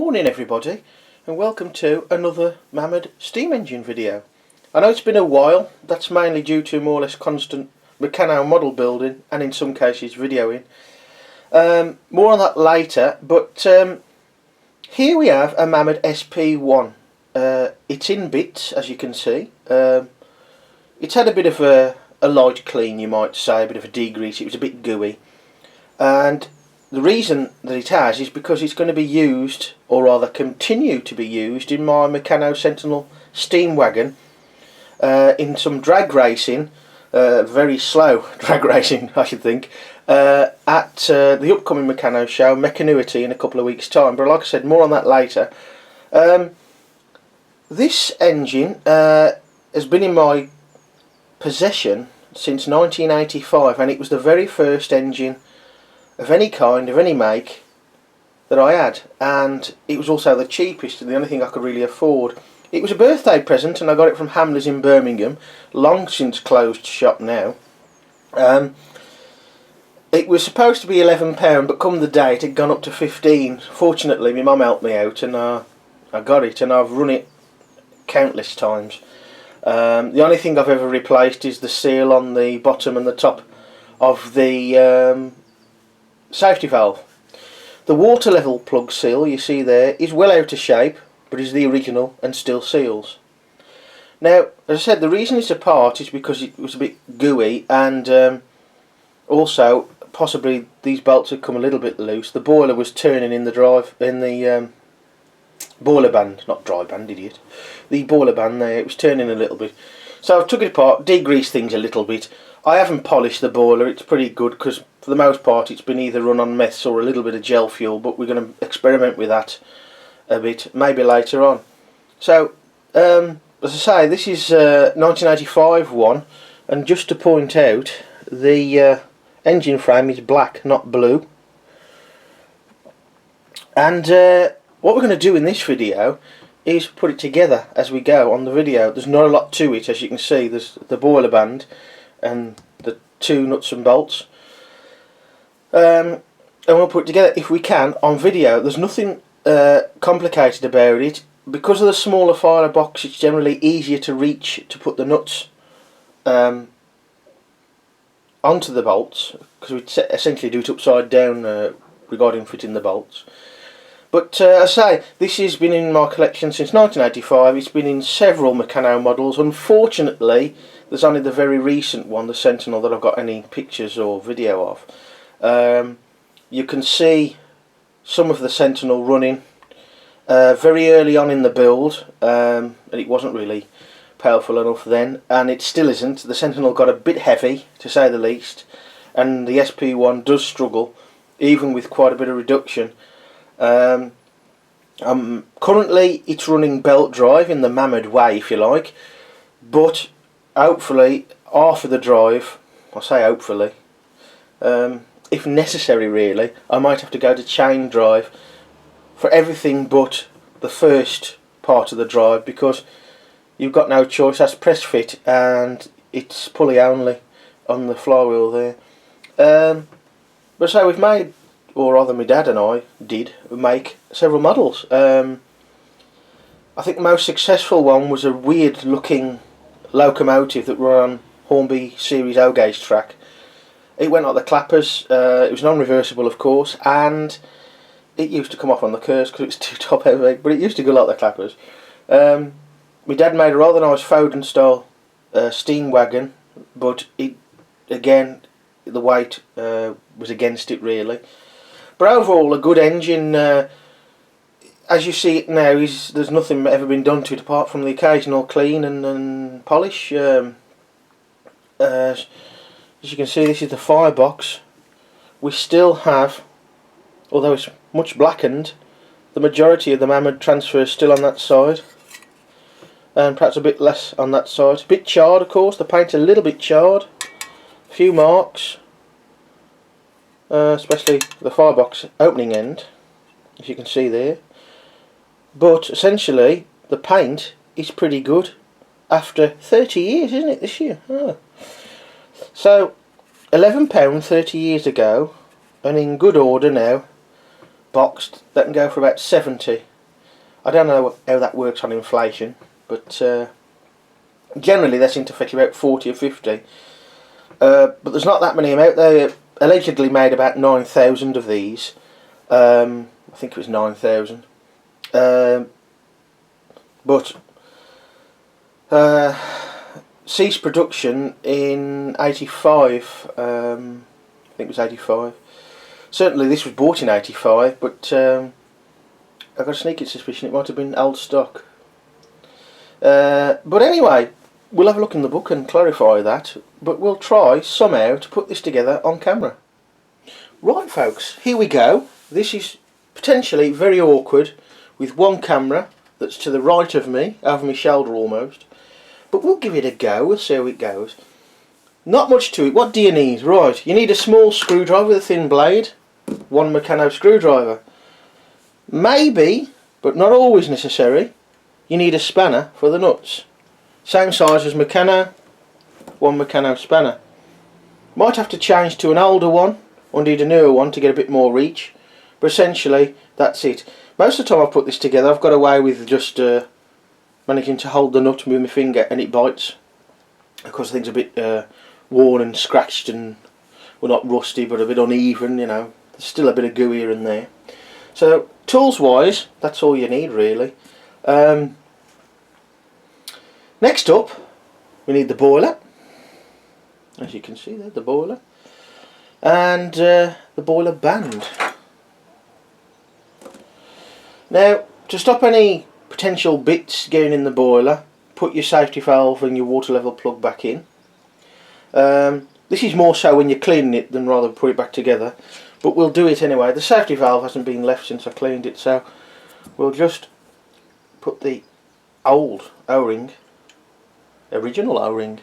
Morning everybody, and welcome to another Mamod steam engine video. I know it's been a while. That's mainly due to more or less constant mechano model building and in some cases videoing. More on that later, but here we have a Mamod SP1. It's in bits, as you can see. It's had a bit of a light clean, you might say, a bit of a degrease. It was a bit gooey, and the reason that it has is because it's going to be used, or rather continue to be used, in my Meccano Sentinel steam wagon in some drag racing, very slow drag racing I should think, at the upcoming Meccano show, Meccanuity, in a couple of weeks' time. But like I said, more on that later. This engine has been in my possession since 1985, and it was the very first engine of any kind, of any make, that I had, and it was also the cheapest and the only thing I could really afford. It was a birthday present, and I got it from Hamleys in Birmingham, long since closed shop now. It was supposed to be £11, but come the day it had gone up to 15. Fortunately my mum helped me out, and I got it, and I've run it countless times. The only thing I've ever replaced is the seal on the bottom and the top of the safety valve. The water level plug seal you see there is well out of shape, but is the original and still seals. Now, as I said, the reason it's apart is because it was a bit gooey, and also possibly these bolts had come a little bit loose. The boiler was turning in the boiler band, not dry band, idiot. The boiler band there, it was turning a little bit. So I took it apart, degreased things a little bit. I haven't polished the boiler. It's pretty good because for the most part it's been either run on meths or a little bit of gel fuel, but we're going to experiment with that a bit, maybe later on. So, as I say, this is 1985 one, and just to point out, the engine frame is black, not blue. And what we're going to do in this video is put it together as we go on the video. There's not a lot to it, as you can see. There's the boiler band and the two nuts and bolts, and we'll put it together if we can on video. There's nothing complicated about it. Because of the smaller firebox, it's generally easier to reach to put the nuts onto the bolts, because we essentially do it upside down regarding fitting the bolts. But as I say, this has been in my collection since 1985. It's been in several Meccano models. Unfortunately, there's only the very recent one, the Sentinel, that I've got any pictures or video of. You can see some of the Sentinel running very early on in the build, and it wasn't really powerful enough then, and it still isn't. The Sentinel got a bit heavy, to say the least, and the SP1 does struggle, even with quite a bit of reduction. Currently it's running belt drive in the Mamod way, if you like, but hopefully half of the drive, I say hopefully, if necessary really, I might have to go to chain drive for everything but the first part of the drive, because you've got no choice. That's press fit and it's pulley only on the flywheel there. But so we've made, or rather my dad and I did make several models. I think the most successful one was a weird looking locomotive that ran on Hornby Series O gauge track. It went like the clappers. It was non-reversible, of course, and it used to come off on the curves because it was too top heavy, but it used to go like the clappers. My dad made a rather nice Foden style steam wagon, but it, again, the weight was against it really. But overall, a good engine. As you see it now, there's nothing ever been done to it apart from the occasional clean and polish. As you can see, this is the firebox. We still have, although it's much blackened, the majority of the Mamod transfer is still on that side, and perhaps a bit less on that side. A bit charred, of course. The paint's a little bit charred. A few marks. Especially the firebox opening end, as you can see there. But essentially the paint is pretty good after 30 years, isn't it, this year? So £11 30 years ago, and in good order now, boxed, that can go for about 70. I don't know how that works on inflation, but generally they seem to fetch about 40 or 50. But there's not that many of them out there. Allegedly made about 9,000 of these. I think it was 9,000. But ceased production in 85. I think it was 85. Certainly this was bought in 85, but I've got a sneaking suspicion it might have been old stock. But anyway, we'll have a look in the book and clarify that, but we'll try somehow to put this together on camera. Right folks, here we go. This is potentially very awkward with one camera that's to the right of me, over my shoulder almost, but we'll give it a go, we'll see how it goes. Not much to it. What do you need? Right, you need a small screwdriver with a thin blade, one Meccano screwdriver. Maybe, but not always necessary, you need a spanner for the nuts. Same size as Meccano, one Meccano spanner. Might have to change to an older one, or indeed a newer one to get a bit more reach, but essentially that's it. Most of the time I've put this together I've got away with just managing to hold the nut with my finger and it bites. Of course the thing's a bit worn and scratched and, well, not rusty but a bit uneven, you know. There's still a bit of goo here and there. So tools wise, that's all you need really. Next up we need the boiler. As you can see there, the boiler. And the boiler band. Now, to stop any potential bits going in the boiler, put your safety valve and your water level plug back in. This is more so when you're cleaning it than rather put it back together, but we'll do it anyway. The safety valve hasn't been left since I cleaned it, so we'll just put the old O-ring, original O-ring,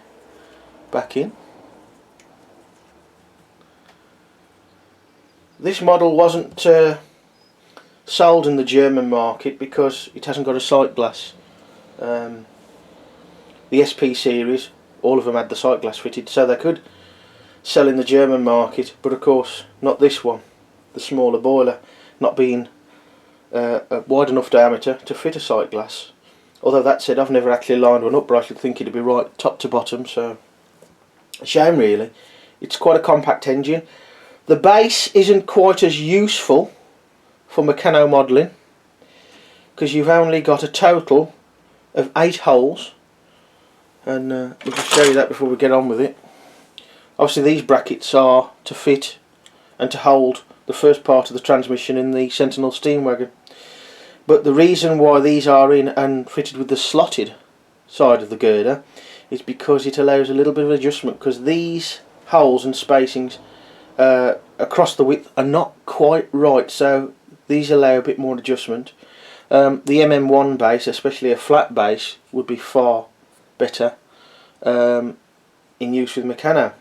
back in. This model wasn't sold in the German market because it hasn't got a sight glass. The SP series, all of them had the sight glass fitted, so they could sell in the German market, but of course not this one, the smaller boiler, not being a wide enough diameter to fit a sight glass. Although that said, I've never actually lined one up, but I should think it'd be right top to bottom, so a shame really. It's quite a compact engine. The base isn't quite as useful for Meccano modelling because you've only got a total of 8 holes, and we'll just show you that before we get on with it. Obviously these brackets are to fit and to hold the first part of the transmission in the Sentinel steam wagon, but the reason why these are in and fitted with the slotted side of the girder is because it allows a little bit of adjustment, because these holes and spacings across the width are not quite right, so these allow a bit more adjustment. The MM1 base, especially a flat base, would be far better in use with Meccano.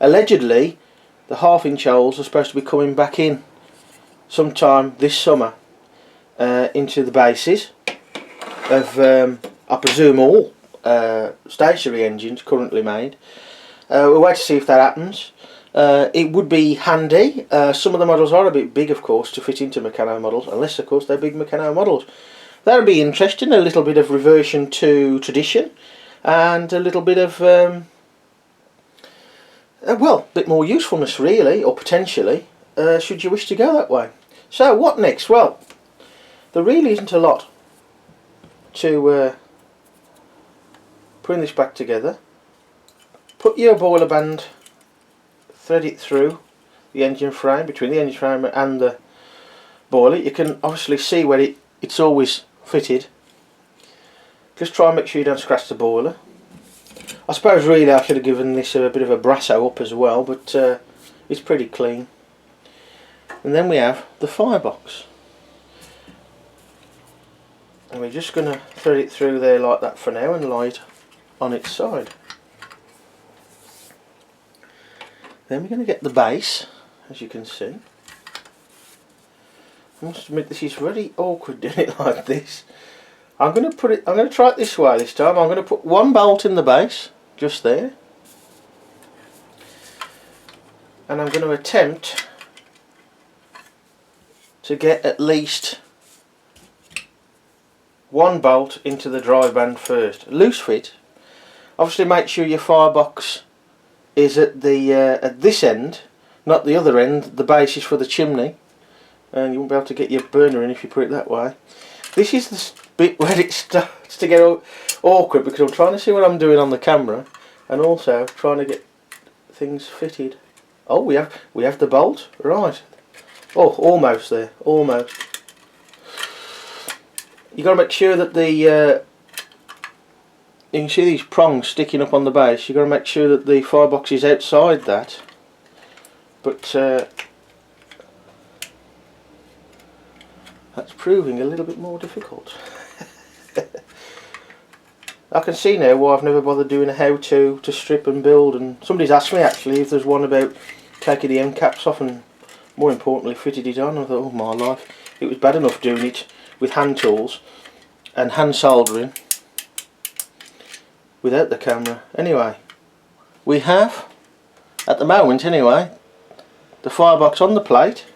Allegedly the half-inch holes are supposed to be coming back in sometime this summer into the bases of I presume all stationary engines currently made. We'll wait to see if that happens. It would be handy. Some of the models are a bit big, of course, to fit into Meccano models, unless of course they're big Meccano models. That would be interesting, a little bit of reversion to tradition and a little bit of well, a bit more usefulness really, or potentially, should you wish to go that way. So what next? Well, there really isn't a lot to putting this back together. Put your boiler band, thread it through the engine frame, between the engine frame and the boiler. You can obviously see where it's always fitted. Just try and make sure you don't scratch the boiler. I suppose really I should have given this a bit of a brasso up as well, but it's pretty clean. And then we have the firebox. And we're just going to thread it through there like that for now and lie it on its side. Then we're going to get the base, as you can see. I must admit this is very awkward doing it like this. I'm going to try it this way this time. I'm going to put one bolt in the base, just there. And I'm going to attempt to get at least one bolt into the drive band first. Loose fit. Obviously make sure your firebox is at the at this end, not the other end. The base is for the chimney, and you won't be able to get your burner in if you put it that way. This is the bit where it starts to get awkward, because I'm trying to see what I'm doing on the camera and also trying to get things fitted. Oh, we have the bolt, right. Oh, almost there, almost. You got to make sure that the you can see these prongs sticking up on the base. You got to make sure that the firebox is outside that. But that's proving a little bit more difficult. I can see now why I've never bothered doing a how-to to strip and build, and somebody's asked me actually if there's one about taking the end caps off and, more importantly, fitted it on. I thought, oh my life, it was bad enough doing it with hand tools and hand soldering without the camera. Anyway, we have, at the moment anyway, the firebox on the plate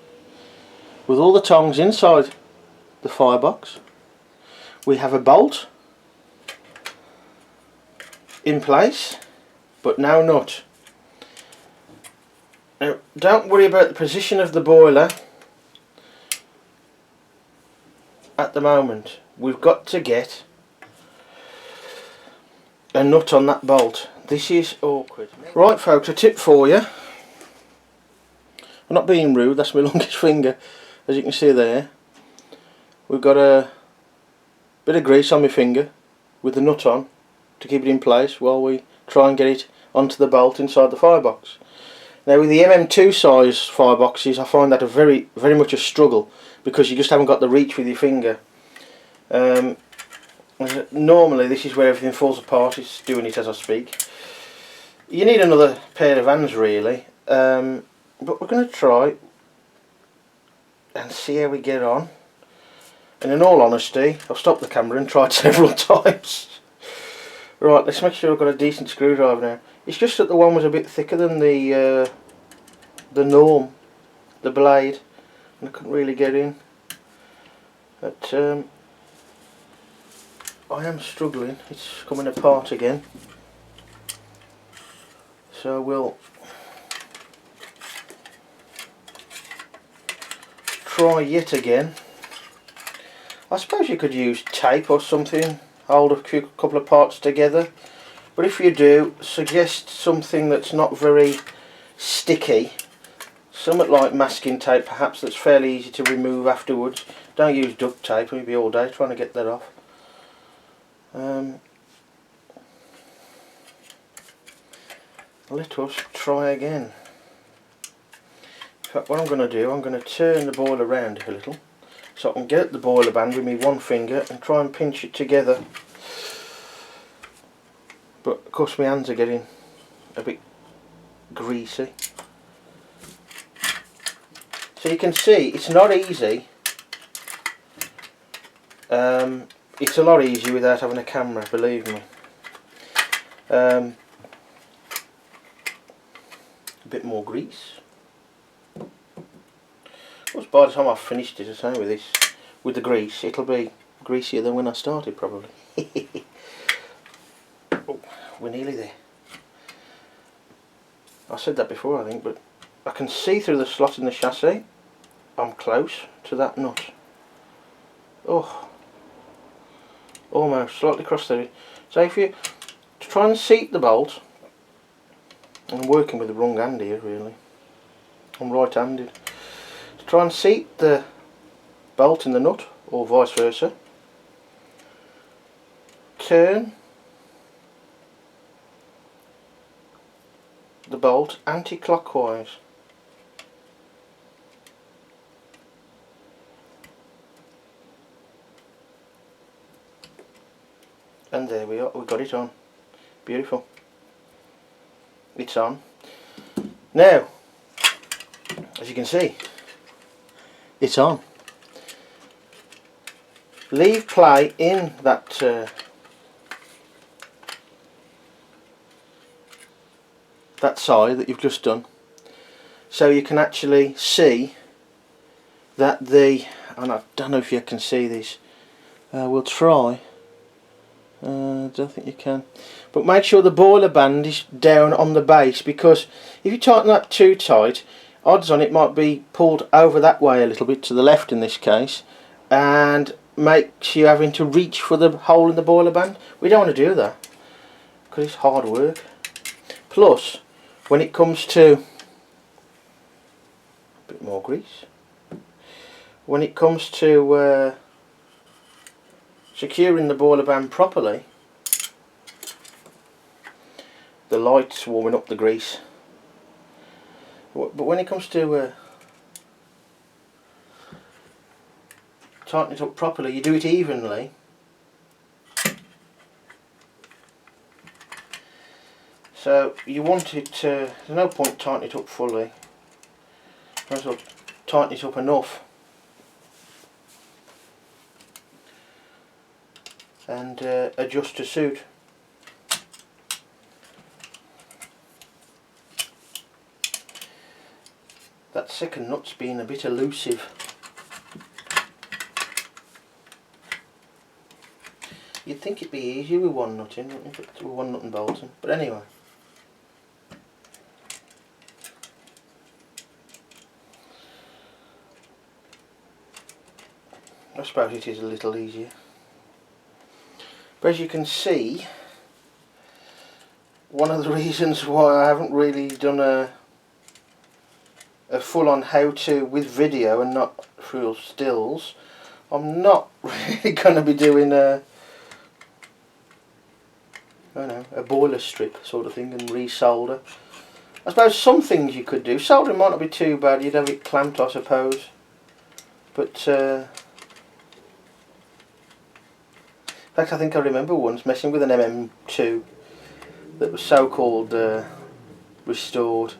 with all the tongs inside the firebox. We have a bolt in place, but no nut. Now, don't worry about the position of the boiler at the moment. We've got to get a nut on that bolt. This is awkward. Right folks, a tip for you. I'm not being rude, that's my longest finger, as you can see there. We've got a bit of grease on my finger with the nut on to keep it in place while we try and get it onto the bolt inside the firebox. Now with the MM2 size fireboxes, I find that very much a struggle, because you just haven't got the reach with your finger. Normally this is where everything falls apart. It's doing it as I speak. You need another pair of hands really, but we're going to try and see how we get on. And in all honesty, I've stopped the camera and tried several times. Right, let's make sure I've got a decent screwdriver now. It's just that the one was a bit thicker than the norm, the blade, and I couldn't really get in. But I am struggling. It's coming apart again. So we'll try yet again. I suppose you could use tape or something, hold a couple of parts together, but if you do, suggest something that's not very sticky, something like masking tape perhaps, that's fairly easy to remove afterwards. Don't use duct tape, you'll be all day trying to get that off. Let us try again. In fact, what I'm going to do, I'm going to turn the boiler around a little so I can get at the boiler band with my one finger and try and pinch it together. But of course my hands are getting a bit greasy. So you can see it's not easy. It's a lot easier without having a camera, believe me. A bit more grease. Of course, by the time I've finished it, I say, with the grease, it'll be greasier than when I started, probably. Oh, we're nearly there. I said that before, I think, but I can see through the slot in the chassis. I'm close to that nut. Oh, almost slightly crossed there. So if you try and seat the bolt, I'm working with the wrong hand here really. I'm right-handed. To try and seat the bolt in the nut, or vice versa, turn the bolt anti-clockwise. And there we are, we got it on. Beautiful. It's on. Now, as you can see, it's on. Leave play in that that side that you've just done, so you can actually see that the, and I don't know if you can see this, we'll try, I don't think you can, but make sure the boiler band is down on the base, because if you tighten that too tight, odds on it might be pulled over that way a little bit, to the left in this case, and makes you having to reach for the hole in the boiler band. We don't want to do that, because it's hard work. Plus, when it comes to a bit more grease, when it comes to securing the boiler band properly, the light's warming up the grease, but when it comes to tighten it up properly, you do it evenly. So you want it to, there's no point tightening it up fully, might as well tighten it up enough and adjust to suit. That second nut's been a bit elusive. You'd think it'd be easier with one nut in, with one nut and bolt in, but anyway. I suppose it is a little easier. But as you can see, one of the reasons why I haven't really done a full-on how-to with video and not through stills, I'm not really going to be doing a boiler strip sort of thing and resolder. I suppose some things you could do. Soldering might not be too bad, you'd have it clamped I suppose, but in fact I think I remember once messing with an MM2 that was so-called restored.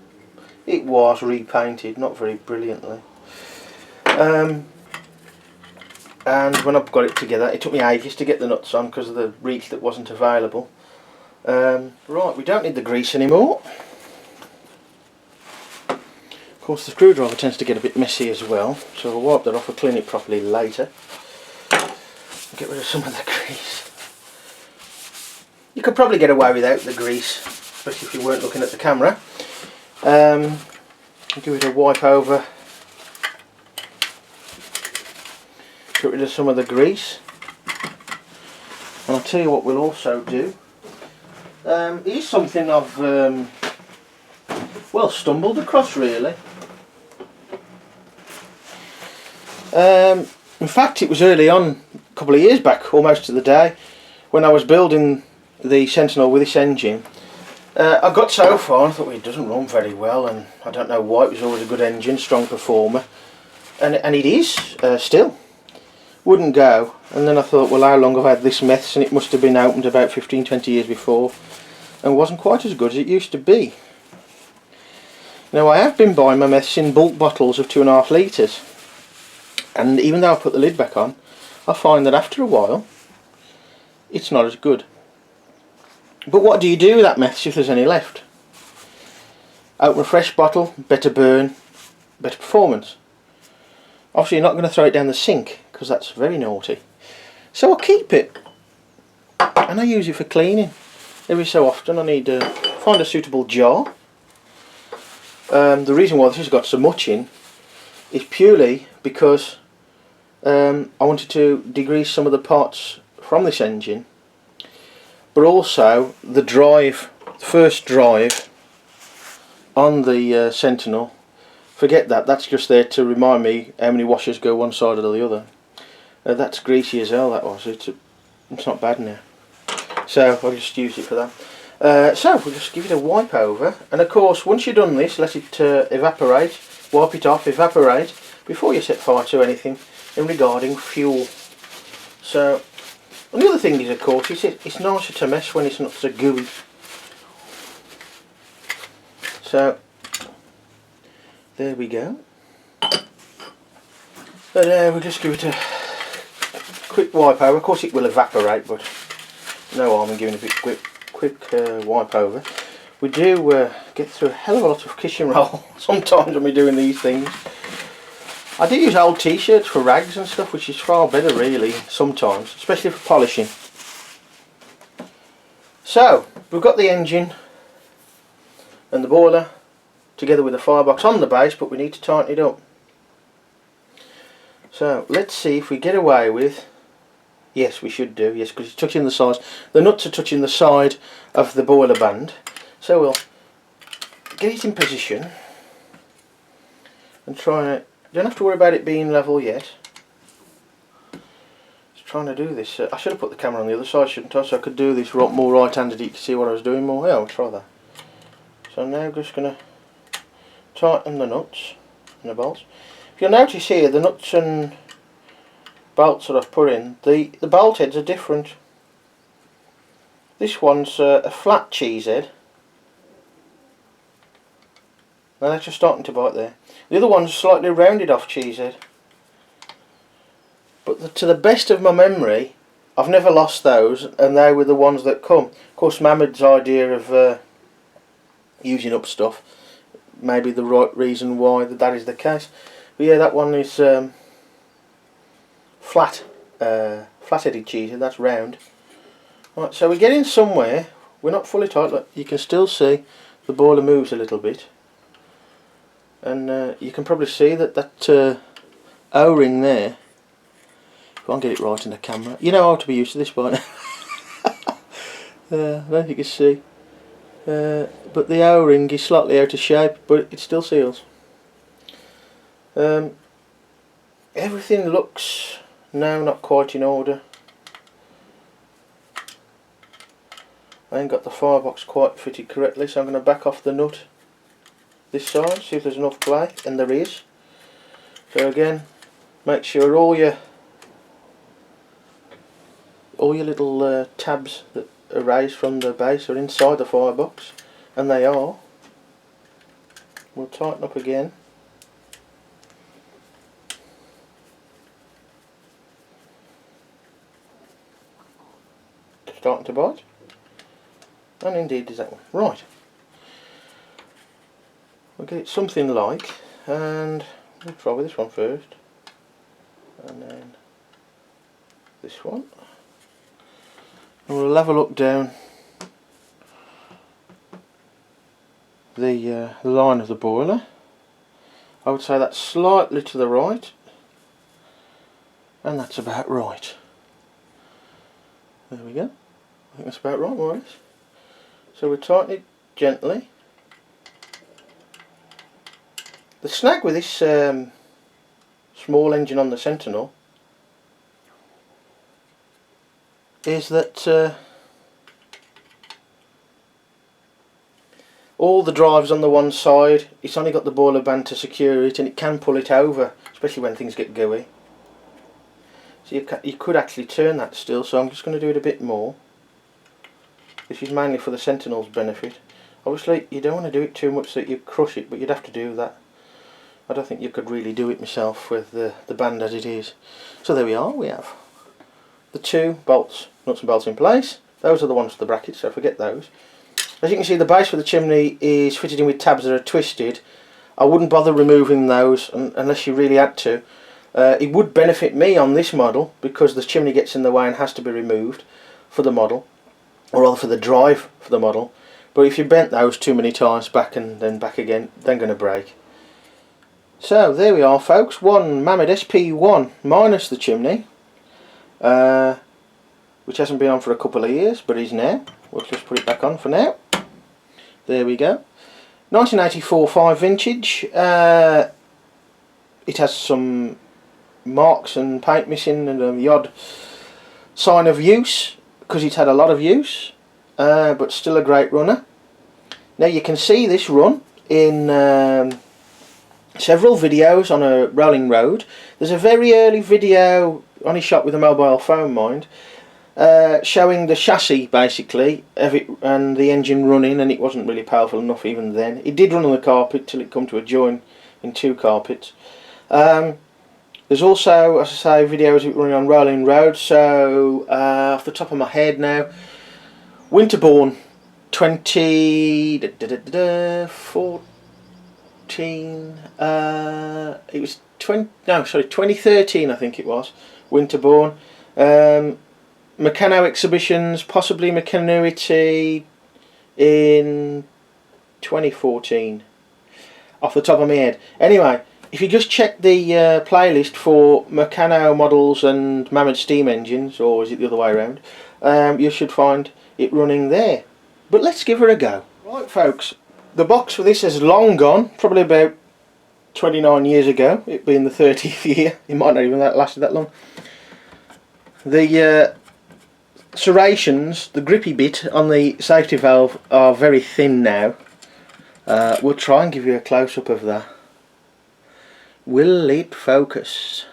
It was repainted, not very brilliantly, and when I got it together it took me ages to get the nuts on because of the reach that wasn't available. Right, we don't need the grease anymore. Of course the screwdriver tends to get a bit messy as well, so I'll wipe that off and clean it properly later. Get rid of some of the grease. You could probably get away without the grease, especially if you weren't looking at the camera. Give it a wipe over, get rid of some of the grease, and I'll tell you what we'll also do. It is something I've well stumbled across really. In fact it was early on, a couple of years back, almost to the day, when I was building the Sentinel with this engine. I got so far and I thought, well, it doesn't run very well, and I don't know why, it was always a good engine, strong performer, and it is still. Wouldn't go, and then I thought, well, how long have I had this mess, and it must have been opened about 15-20 years before, and wasn't quite as good as it used to be. Now I have been buying my meths in bulk bottles of 2.5 litres, and even though I put the lid back on, I find that after a while it's not as good. But what do you do with that meths if there's any left? Open a fresh bottle, better burn, better performance. Obviously you're not going to throw it down the sink because that's very naughty. So I'll keep it and I use it for cleaning. Every so often I need to find a suitable jar. The reason why this has got so much in is purely because I wanted to degrease some of the parts from this engine, but also the drive, the first drive on the Sentinel. Forget that, that's just there to remind me how many washers go one side or the other. That's greasy as hell, that was. It's not bad now. So I'll just use it for that. So we'll just give it a wipe over, and of course once you've done this, let it evaporate, wipe it off, evaporate, before you set fire to anything in regarding fuel. So, and the other thing is, of course, it's nicer to mess when it's not so gooey. So there we go. But we'll just give it a quick wipe over. Of course it will evaporate, but no harm in giving it a quick wipe over. We do get through a hell of a lot of kitchen roll sometimes when we're doing these things. I do use old t-shirts for rags and stuff, which is far better really sometimes, especially for polishing. So we've got the engine and the boiler together with the firebox on the base, but we need to tighten it up. So let's see if we get away with, yes we should do, yes, because it's touching the sides. The nuts are touching the side of the boiler band. So we'll get it in position and try it. Don't have to worry about it being level yet. Just trying to do this. I should have put the camera on the other side, shouldn't I? So I could do this more right-handed. You can see what I was doing more. Yeah, I'll try that. So now I'm just going to tighten the nuts and the bolts. If you'll notice here, the nuts and bolts that I've put in, the bolt heads are different. This one's a flat cheese head. Now that's just starting to bite there. The other one's slightly rounded off cheese head. But to the best of my memory, I've never lost those, and they were the ones that come. Of course, Mamod's idea of using up stuff may be the right reason why that is the case. But yeah, that one is flat-headed cheese head. That's round. Right, so we're getting somewhere. We're not fully tight. Look, you can still see the boiler moves a little bit. And you can probably see that O-ring there, if I can get it right in the camera, you know how to be used to this by now. I don't know if you can see, but the O-ring is slightly out of shape, but it still seals. Everything looks now not quite in order. I ain't got the firebox quite fitted correctly, so I'm going to back off the nut this side, see if there's enough play, and there is. So again, make sure all your little tabs that are raised from the base are inside the firebox, and they are. We'll tighten up again. Starting to bite, and indeed is that one. Right. We'll get it something like, and we'll try with this one first, and then this one, and we'll have a look down the line of the boiler. I would say that's slightly to the right, and that's about right. There we go. I think that's about right, more or less. So we tighten it gently. The snag with this small engine on the Sentinel is that all the drives on the one side, it's only got the boiler band to secure it, and it can pull it over, especially when things get gooey. So you could actually turn that still, so I'm just going to do it a bit more. This is mainly for the Sentinel's benefit. Obviously you don't want to do it too much so that you crush it, but you'd have to do that. I don't think you could really do it myself with the band as it is. So there we are, we have the two bolts, nuts and bolts in place. Those are the ones for the brackets, so forget those. As you can see, the base for the chimney is fitted in with tabs that are twisted. I wouldn't bother removing those unless you really had to. It would benefit me on this model because the chimney gets in the way and has to be removed for the model, or rather for the drive for the model. But if you bent those too many times back and then back again, they're going to break. So there we are, folks, one Mamod SP1 minus the chimney, which hasn't been on for a couple of years, but is now. We'll just put it back on for now. There we go. 1984 5 vintage. It has some marks and paint missing and the odd sign of use, because it's had a lot of use, but still a great runner. Now you can see this run in several videos on a rolling road. There's a very early video, only shot with a mobile phone, mind, showing the chassis basically of it and the engine running, and it wasn't really powerful enough even then. It did run on the carpet till it come to a join in two carpets. There's also, as I say, videos of it running on rolling road. So off the top of my head now, Winterborn 2014, it was 2013 I think it was, Winterbourne. Meccano exhibitions, possibly Meccanuity in 2014, off the top of my head. Anyway, if you just check the playlist for Meccano models and Mamod steam engines, or is it the other way around, you should find it running there. But let's give her a go. Right folks, the box for this has long gone, probably about 29 years ago, it being the 30th year. It might not even have lasted that long. The serrations, the grippy bit on the safety valve, are very thin now. We'll try and give you a close-up of that. Will it focus?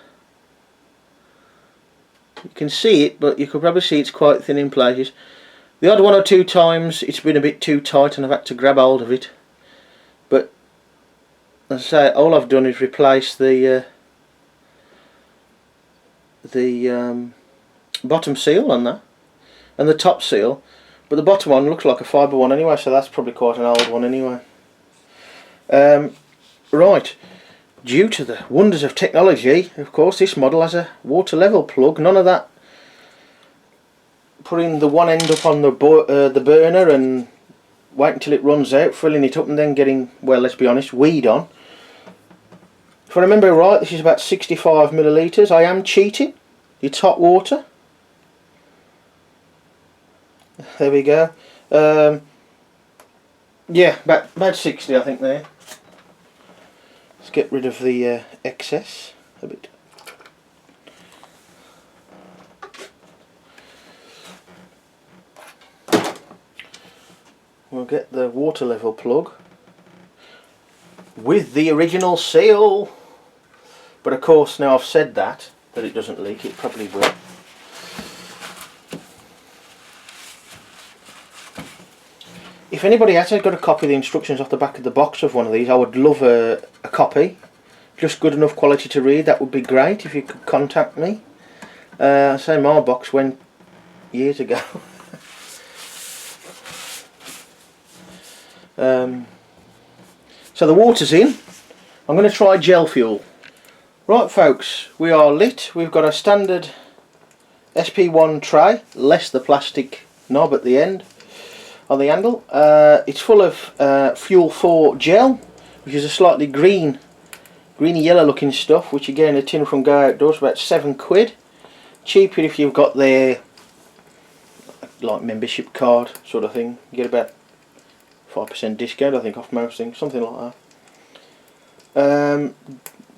You can see it, but you could probably see it's quite thin in places. The odd one or two times it's been a bit too tight and I've had to grab hold of it. But as I say, all I've done is replace the bottom seal on that and the top seal, but the bottom one looks like a fibre one anyway, so that's probably quite an old one anyway. Right, due to the wonders of technology, of course, this model has a water level plug. None of that putting the one end up on the burner and wait until it runs out, filling it up and then getting, well, let's be honest, weed on. If I remember right, this is about 65 millilitres. I am cheating. It's hot water. There we go. Yeah, about 60 I think there. Let's get rid of the excess a bit. We'll get the water level plug with the original seal. But of course, now I've said that it doesn't leak, it probably will. If anybody hasn't got a copy of the instructions off the back of the box of one of these, I would love a copy. Just good enough quality to read, that would be great if you could contact me. I say my box went years ago. So the water's in. I'm going to try gel fuel. Right folks, we are lit. We've got a standard SP1 tray, less the plastic knob at the end on the handle. It's full of Fuel 4 gel, which is a slightly greeny yellow looking stuff, which again a tin from Go Outdoors, about £7. Cheaper if you've got their like membership card sort of thing. You get about 5% discount I think off most things, something like that.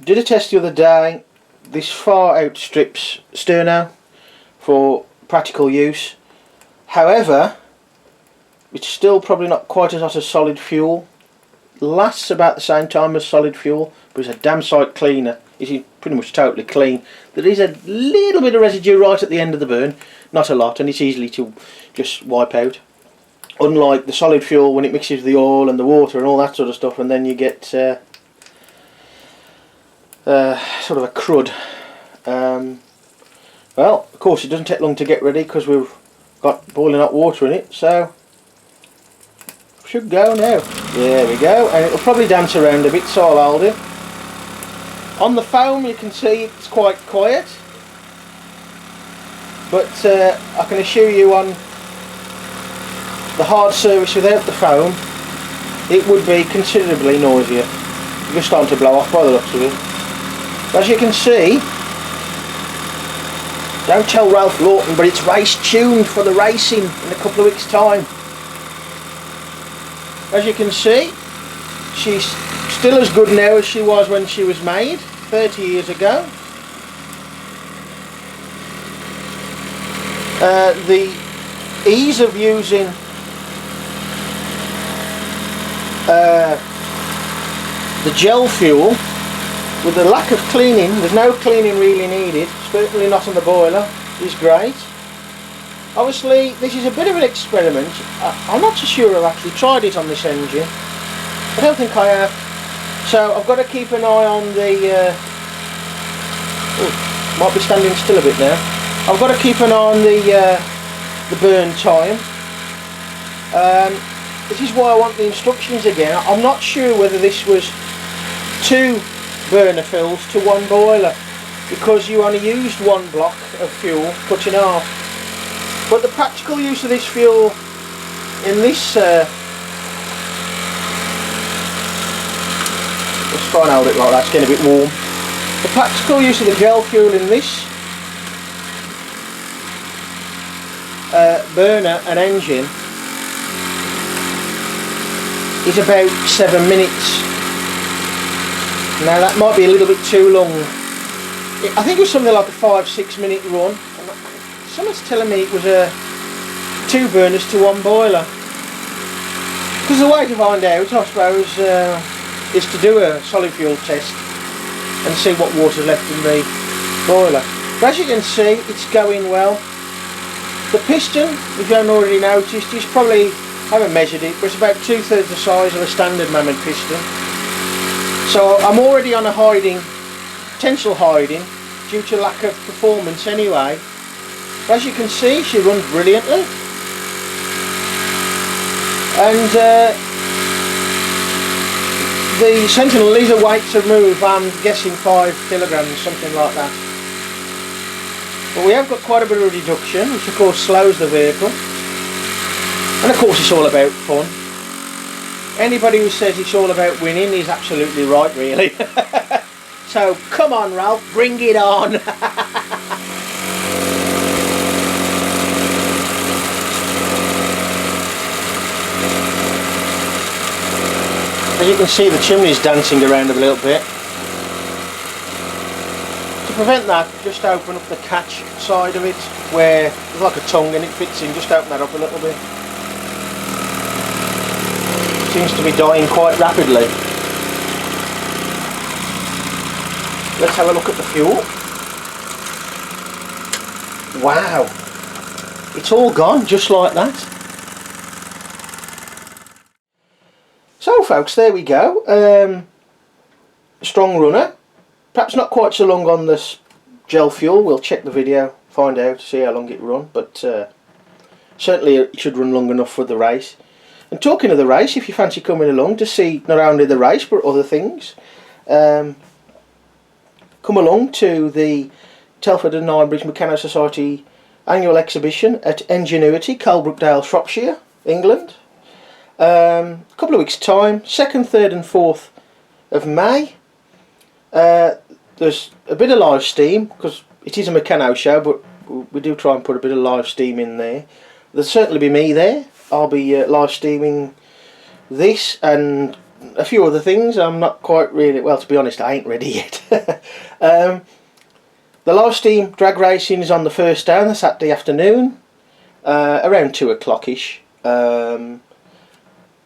Did a test the other day. This far outstrips sterno for practical use. However, it's still probably not quite as hot as solid fuel. Lasts about the same time as solid fuel, but it's a damn sight cleaner. It's pretty much totally clean. There is a little bit of residue right at the end of the burn, not a lot, and it's easily to just wipe out. Unlike the solid fuel, when it mixes with the oil and the water and all that sort of stuff, and then you get sort of a crud. Well, of course it doesn't take long to get ready because we've got boiling hot water in it, so should go now. There we go, and it'll probably dance around a bit, so I'll hold it. On the foam you can see it's quite quiet, but I can assure you on the hard surface without the foam it would be considerably noisier. It's just starting to blow off by the looks of it. As you can see, don't tell Ralph Lawton, but it's race tuned for the racing in a couple of weeks' time. As you can see, she's still as good now as she was when she was made 30 years ago. The ease of using the gel fuel, with the lack of cleaning, there's no cleaning really needed, certainly not on the boiler, is great. Obviously this is a bit of an experiment. I'm not so sure I've actually tried it on this engine. I don't think I have. So I've got to keep an eye on the might be standing still a bit now. I've got to keep an eye on the burn time. This is why I want the instructions again. I'm not sure whether this was too burner fills to one boiler, because you only used one block of fuel cut in half. But the practical use of this fuel in this, let's try and hold it like that, it's getting a bit warm. The practical use of the gel fuel in this burner and engine is about 7 minutes. Now that might be a little bit too long. I think it was something like a 5-6 minute run. Someone's telling me it was 2 burners to 1 boiler. Because the way to find out, I suppose, is to do a solid fuel test and see what water's left in the boiler. But as you can see, it's going well. The piston, if you haven't already noticed, is probably, I haven't measured it, but it's about 2/3 the size of a standard Mamod piston. So I'm already on a potential hiding, due to lack of performance anyway. But as you can see, she runs brilliantly. And the Sentinel, these are weights of move, I'm guessing 5 kilograms, something like that. But we have got quite a bit of reduction, which of course slows the vehicle. And of course it's all about fun. Anybody who says it's all about winning is absolutely right, really. So come on, Ralph, bring it on. As you can see, the chimney's dancing around a little bit. To prevent that, just open up the catch side of it, where there's like a tongue and it fits in. Just open that up a little bit. Seems to be dying quite rapidly. Let's have a look at the fuel. Wow, it's all gone just like that. So folks, there we go. Strong runner. Perhaps not quite so long on this gel fuel. We'll check the video, find out, see how long it run. But certainly it should run long enough for the race. And talking of the race, if you fancy coming along to see not only the race but other things, come along to the Telford and Ironbridge Mechano Society annual exhibition at Ingenuity, Colebrookdale, Shropshire, England. A couple of weeks time, 2nd, 3rd and 4th of May. There's a bit of live steam, because it is a Mechano show, but we do try and put a bit of live steam in there. There'll certainly be me there. I'll be live steaming this and a few other things. I'm not quite really, well, to be honest, I ain't ready yet. The live steam drag racing is on the first day, on the Saturday afternoon, around 2 o'clock-ish.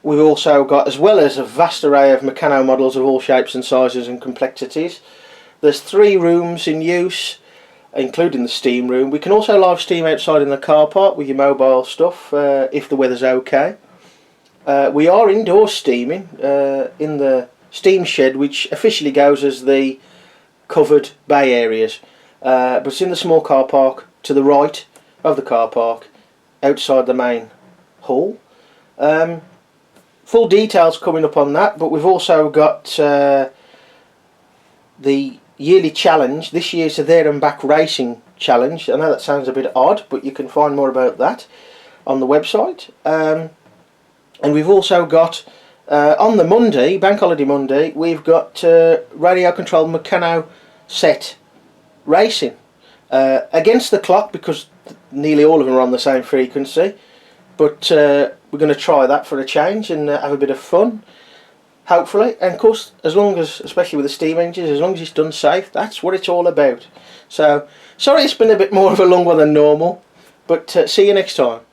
We've also got, as well as a vast array of Mechano models of all shapes and sizes and complexities. There's 3 rooms in use, including the steam room. We can also live steam outside in the car park with your mobile stuff, if the weather's okay. We are indoor steaming in the steam shed, which officially goes as the covered bay areas. But it's in the small car park to the right of the car park, outside the main hall. Full details coming up on that, but we've also got the yearly challenge. This year's a There and Back Racing Challenge. I know that sounds a bit odd, but you can find more about that on the website. And we've also got, on the Monday, Bank Holiday Monday, we've got radio controlled Mechano set racing. Against the clock, because nearly all of them are on the same frequency. But we're going to try that for a change and have a bit of fun, hopefully. And of course, as long as, especially with the steam engines, as long as it's done safe, that's what it's all about. So, sorry it's been a bit more of a long one than normal, but see you next time.